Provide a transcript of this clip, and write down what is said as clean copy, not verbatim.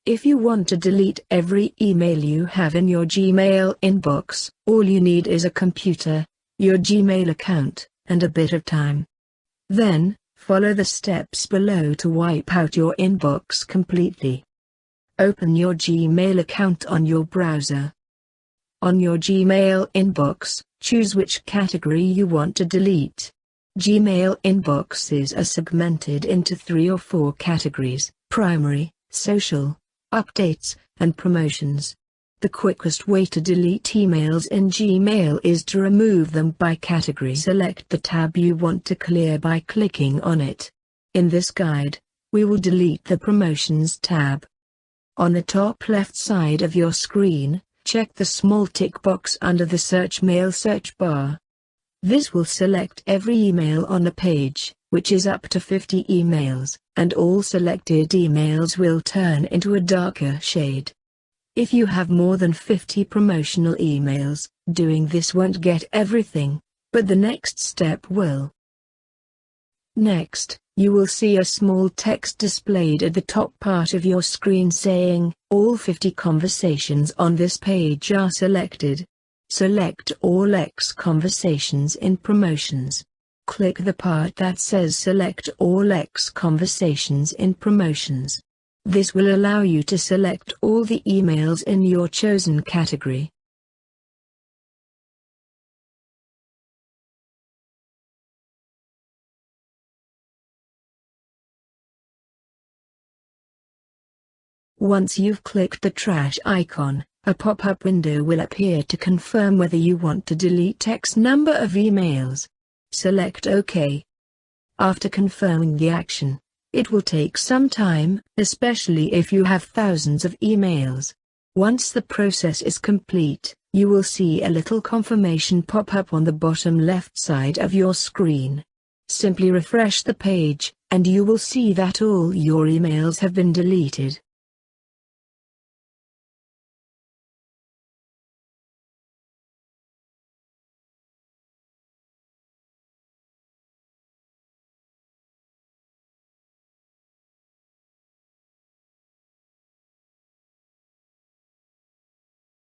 If you want to delete every email you have in your Gmail inbox, all you need is a computer, your Gmail account, and a bit of time. Then, follow the steps below to wipe out your inbox completely. Open your Gmail account on your browser. On your Gmail inbox, choose which category you want to delete. Gmail inboxes are segmented into 3 or 4 categories: primary, social, updates, and promotions. The quickest way to delete emails in Gmail is to remove them by category. Select the tab you want to clear by clicking on it. In this guide, we will delete the Promotions tab. On the top left side of your screen, check the small tick box under the Search Mail search bar. This will select every email on the page, which is up to 50 emails, and all selected emails will turn into a darker shade. If you have more than 50 promotional emails, doing this won't get everything, but the next step will. Next, you will see a small text displayed at the top part of your screen saying, "All 50 conversations on this page are selected." Select all X conversations in Promotions. Click the part that says Select all X conversations in Promotions. This will allow you to select all the emails in your chosen category. Once you've clicked the trash icon, a pop-up window will appear to confirm whether you want to delete X number of emails. Select OK. After confirming the action, it will take some time, especially if you have thousands of emails. Once the process is complete, you will see a little confirmation pop up on the bottom left side of your screen. Simply refresh the page, and you will see that all your emails have been deleted.